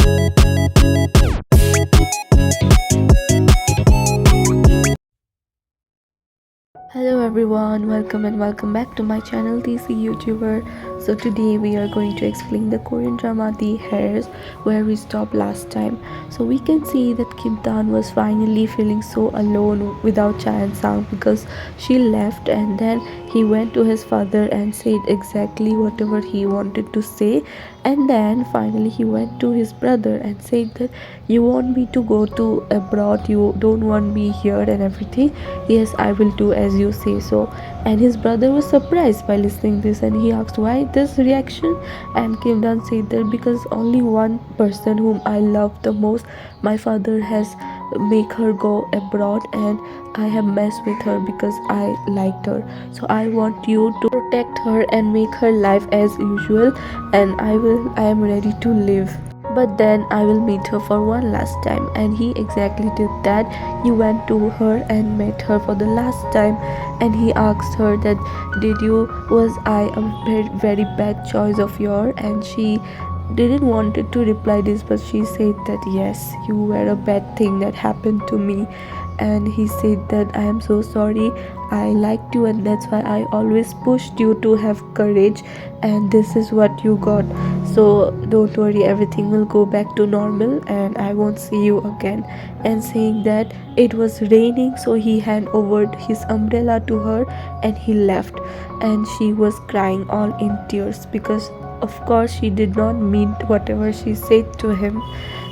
Hello everyone, welcome and welcome back to my channel DC YouTuber. So today we are going to explain the Korean drama The Hairs where we stopped last time. So we can see that Kim Dan was finally feeling so alone without Chan Sang because she left, and then he went to his father and said exactly whatever he wanted to say, and then finally he went to his brother and said that you want me to go to abroad, you don't want me here and everything. Yes, I will do as you say so. And his brother was surprised by listening this, and he asked why this reaction. And Kim Dan said that because only one person whom I love the most, my father has make her go abroad, and I have messed with her because I liked her. So I want you to protect her and make her life as usual, and I am ready to live, but then I will meet her for one last time. And he exactly did that. He went to her and met her for the last time, and he asked her that was I a very, very bad choice of yours? And she didn't wanted to reply this, but she said that yes, you were a bad thing that happened to me. And he said that I am so sorry, I liked you and that's why I always pushed you to have courage, and this is what you got. So don't worry, everything will go back to normal and I won't see you again. And saying that it was raining, so he handed over his umbrella to her and he left. And she was crying all in tears because of course she did not mean whatever she said to him.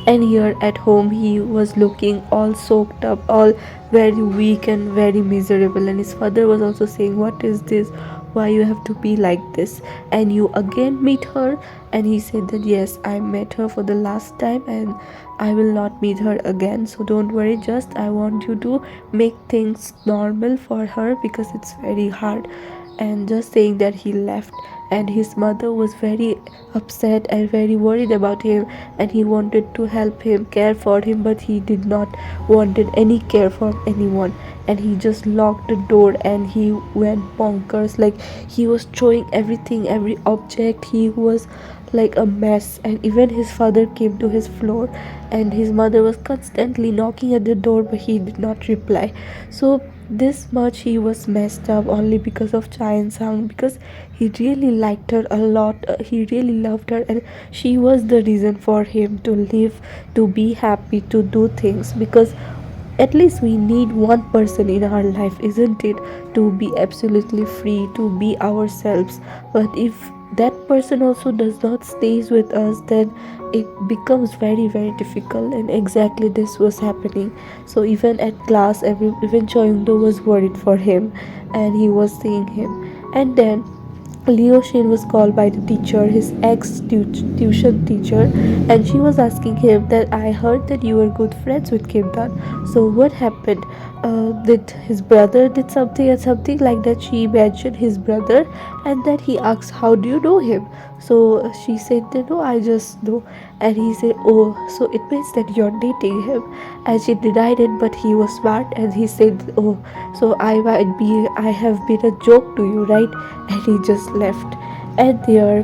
And here at home he was looking all soaked up, all very weak and very miserable, and his father was also saying, what is this, why you have to be like this, and you again meet her? And he said that yes, I met her for the last time and I will not meet her again, so don't worry, just I want you to make things normal for her because it's very hard. And just saying that he left, and his mother was very upset and very worried about him, and he wanted to help him, care for him, but he did not wanted any care from anyone. And he just locked the door and he went bonkers, like he was throwing everything, every object. He was like a mess, and even his father came to his floor, and his mother was constantly knocking at the door but he did not reply. So this much he was messed up only because of Chayan Sang, because he really liked her a lot. He really loved her, and she was the reason for him to live, to be happy, to do things. Because at least we need one person in our life, isn't it, to be absolutely free, to be ourselves. But if that person also does not stays with us, then it becomes very, very difficult. And exactly this was happening. So even at class, even Choyungdo was worried for him, and he was seeing him. And then Leo Shin was called by the teacher, his ex tuition teacher, and she was asking him that I heard that you were good friends with Kim Dan. So what happened? Did his brother did something and something like that? She mentioned his brother, and then he asked, "How do you know him?" So she said that no, I just know. And he said, "Oh, so it means that you're dating him." And she denied it, but he was smart, and he said, "Oh, so I have been a joke to you, right?" And he just left. And there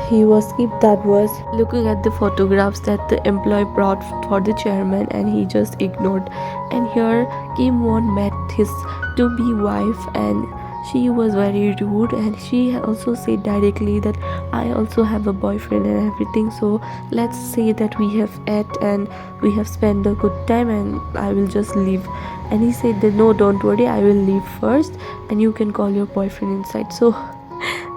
he was, Kim Dad was looking at the photographs that the employee brought for the chairman, and he just ignored. And here Kim Won met his to-be wife, and she was very rude, and she also said directly that I also have a boyfriend and everything, so let's say that we have ate and we have spent a good time and I will just leave. And he said that no, don't worry, I will leave first and you can call your boyfriend inside. So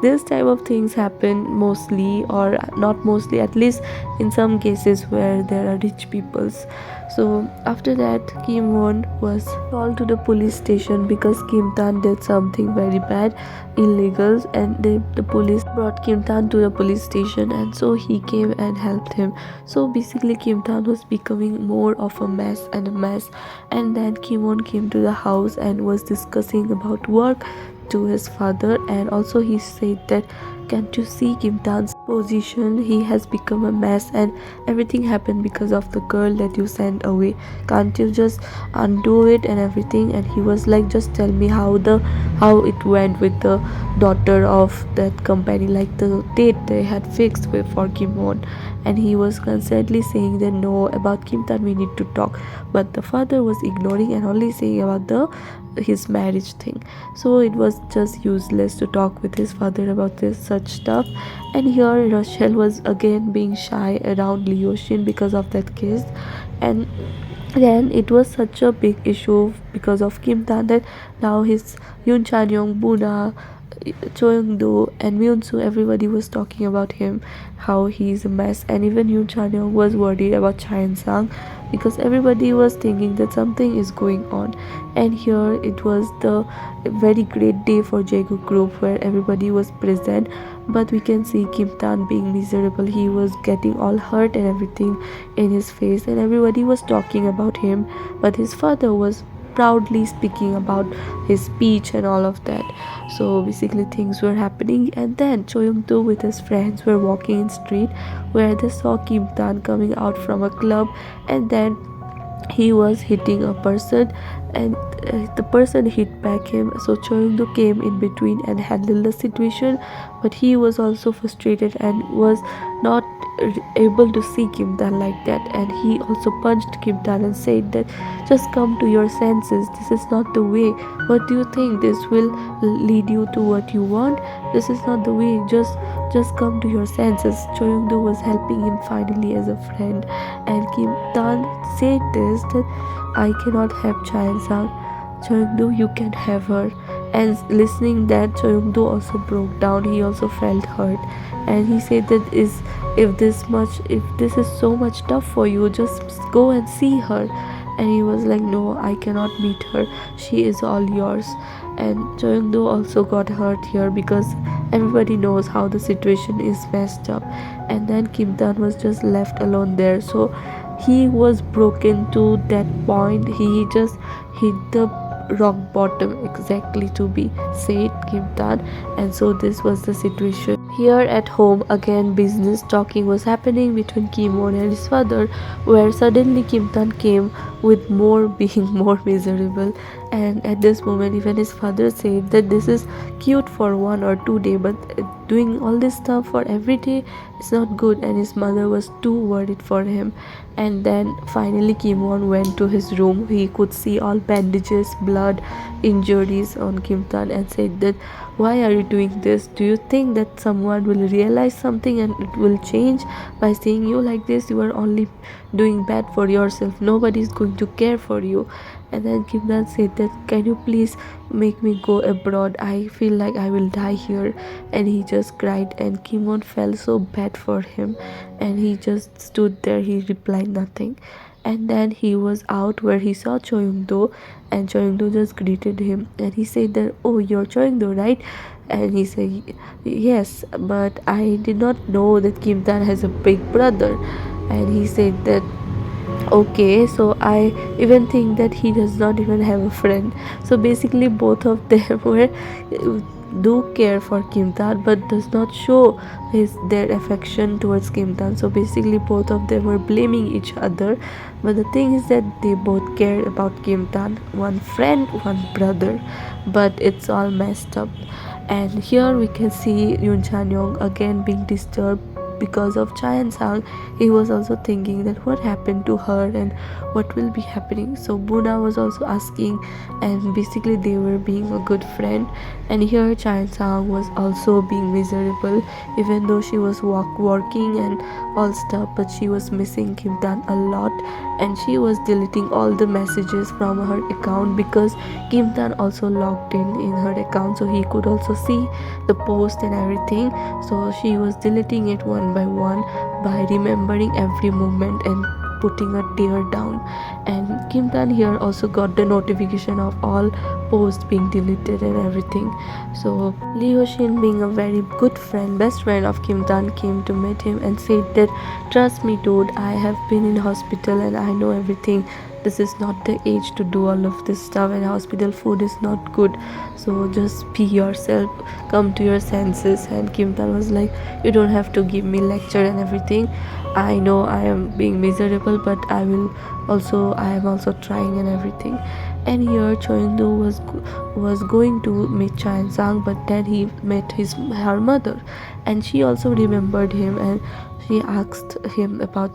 this type of things happen mostly, or not mostly, at least in some cases where there are rich peoples. So after that, Kim Won was called to the police station because Kim Tan did something very bad, illegal, and the police brought Kim Tan to the police station, and so he came and helped him. So basically Kim Tan was becoming more of a mess and a mess. And then Kim Won came to the house and was discussing about work to his father, and also he said that can't you see Kim Tan's position? He has become a mess, and everything happened because of the girl that you sent away. Can't you just undo it and everything?" And he was like, "Just tell me how it went with the daughter of that company, like the date they had fixed with for Kim Won." And he was constantly saying that no, about Kim Tan we need to talk, but the father was ignoring and only saying about the his marriage thing. So it was just useless to talk with his father about this such stuff. And here Rochelle was again being shy around Leo Shin because of that kiss. And then it was such a big issue because of Kim Tan that now his Yoon Chan Young, Buna, Cho Young Do, and Myun Soo, everybody was talking about him, how he's a mess, and even Yoon Chan Young was worried about Chae Sang because everybody was thinking that something is going on. And here it was the very great day for Jaegu group where everybody was present, but we can see Kim Tan being miserable. He was getting all hurt and everything in his face, and everybody was talking about him, but his father was proudly speaking about his speech and all of that. So basically things were happening, and then Cho Young Do with his friends were walking in street where they saw Kim Tan coming out from a club, and then he was hitting a person, and the person hit back him. So Choyungdo came in between and handled the situation, but he was also frustrated and was not able to see Kim Dan like that, and he also punched Kim Dan and said that just come to your senses, this is not the way. What do you think this will lead you to what you want? This is not the way, just come to your senses. Choyungdo was helping him finally as a friend, and Kim Dan said this that I cannot have Chae Sang. Choyungdo, you can have her. And listening that, Choyungdo also broke down. He also felt hurt, and he said that if this is so much tough for you, just go and see her. And he was like, no, I cannot meet her. She is all yours. And Choyungdo also got hurt here because everybody knows how the situation is messed up. And then Kim Dan was just left alone there. So he was broken to that point. He just hit the rock bottom exactly to be said, Kim Dan. And so this was the situation. Here at home again business talking was happening between Kim Won and his father, where suddenly Kim Tan came with more being more miserable. And at this moment even his father said that this is cute for 1 or 2 days, but doing all this stuff for every day is not good, and his mother was too worried for him. And then finally Kim Won went to his room. He could see all bandages, blood, injuries on Kim Tan, and said that why are you doing this? Do you think that someone will realize something and it will change by seeing you like this? You are only doing bad for yourself. Nobody is going to care for you. And then Kim Dan said that can you please make me go abroad? I feel like I will die here. And he just cried, and Kim Won felt so bad for him, and he just stood there. He replied nothing. And then he was out where he saw Cho Young Do, and Cho Young Do just greeted him, and he said that, oh, you're Cho Young Do, right? And he said yes, but I did not know that Kim Dan has a big brother. And he said that okay, so I even think that he does not even have a friend. So basically both of them were do care for Kim Tan but does not show their affection towards Kim Tan. So basically both of them were blaming each other, but the thing is that they both care about Kim Tan, one friend, one brother, but it's all messed up. And here we can see Yoon Chan Young again being disturbed because of Chae Sang. He was also thinking that what happened to her and what will be happening. So Buna was also asking, and basically they were being a good friend. And here Chae Sang was also being miserable, even though she was working and all stuff, but she was missing Kim Tan a lot, and she was deleting all the messages from her account because Kim Tan also logged in her account, so he could also see the post and everything. So she was deleting it one by one by remembering every moment and putting a tear down. And Kim Tan here also got the notification of all posts being deleted and everything. So Lee Ho Shin, being a very good friend, best friend of Kim Tan, came to meet him and said that trust me dude, I have been in hospital and I know everything. this is not the age to do all of this stuff, and hospital food is not good, so just be yourself, come to your senses. And Kim Tan was like, you don't have to give me lecture and everything. I know I am being miserable, but I am also trying and everything. And here Choindo was going to meet Chan Sang, but then he met her mother, and she also remembered him, and she asked him about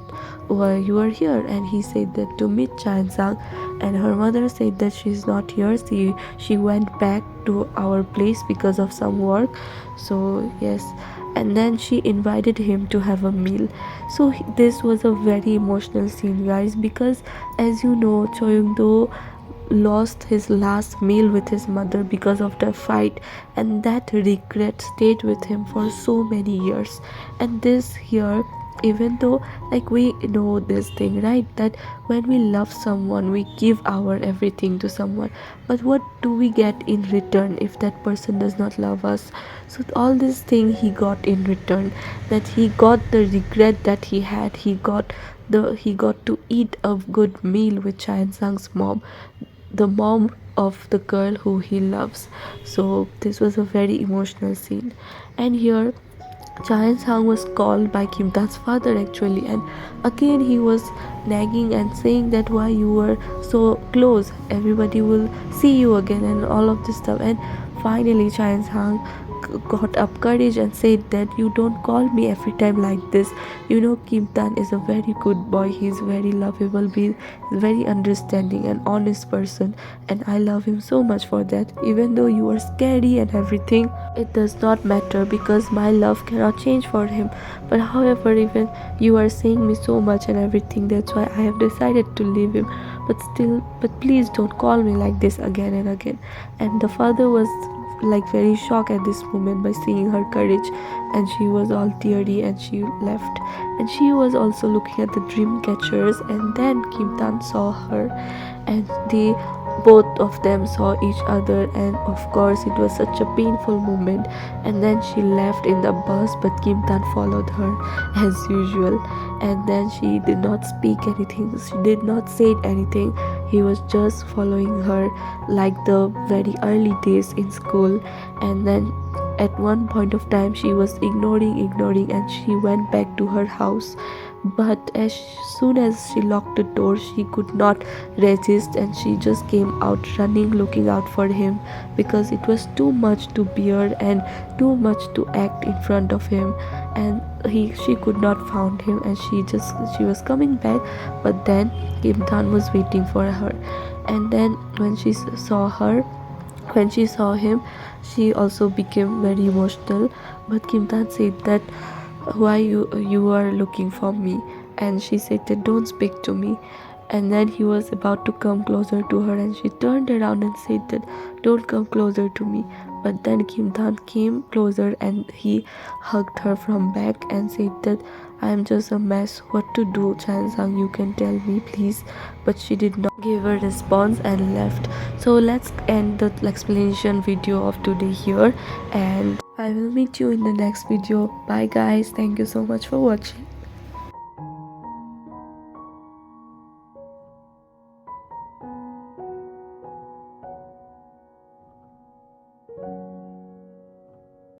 why you are here, and he said that to meet Chan Sang. And her mother said that she's not here, she went back to our place because of some work. So yes, and then she invited him to have a meal. So this was a very emotional scene, guys, because as you know, Choyung Do lost his last meal with his mother because of the fight, and that regret stayed with him for so many years. And this here, even though, like, we know this thing, right, that when we love someone we give our everything to someone, but what do we get in return if that person does not love us? So all this thing he got in return, that he got the regret that he had, he got to eat a good meal with Chan Sang's mom, the mom of the girl who he loves. So this was a very emotional scene. And here Chayan Sang was called by Kim Tan's father actually, and again he was nagging and saying that why you were so close, everybody will see you again and all of this stuff. And finally Chayan Sang got up courage and said that you don't call me every time like this. You know, Kim Tan is a very good boy, he's very lovable, he's very understanding and honest person, and I love him so much for that. Even though you are scary and everything, it does not matter because my love cannot change for him. But however, even you are saying me so much and everything, that's why I have decided to leave him. But please don't call me like this again and again. And the father was like very shocked at this moment by seeing her courage, and she was all teary and she left. And she was also looking at the dream catchers, and then Kim Tan saw her, and they both of them saw each other, and of course it was such a painful moment. And then she left in the bus, but Kim Tan followed her as usual. And then she did not speak anything, she did not say anything, he was just following her like the very early days in school. And then at one point of time she was ignoring, and she went back to her house. But as soon as she locked the door, she could not resist, and she just came out running, looking out for him, because it was too much to bear and too much to act in front of him. And she could not find him, and she was coming back, but then Kim Tan was waiting for her. And then when she saw him, she also became very emotional. But Kim Tan said that why you are looking for me, and she said that don't speak to me. And then he was about to come closer to her, and she turned around and said that don't come closer to me. But then Kim Tan came closer, and he hugged her from back and said that I am just a mess, what to do, Chan Sang, you can tell me please. But she did not give a response and left. So let's end the explanation video of today here, and I will meet you in the next video. Bye guys, thank you so much for watching.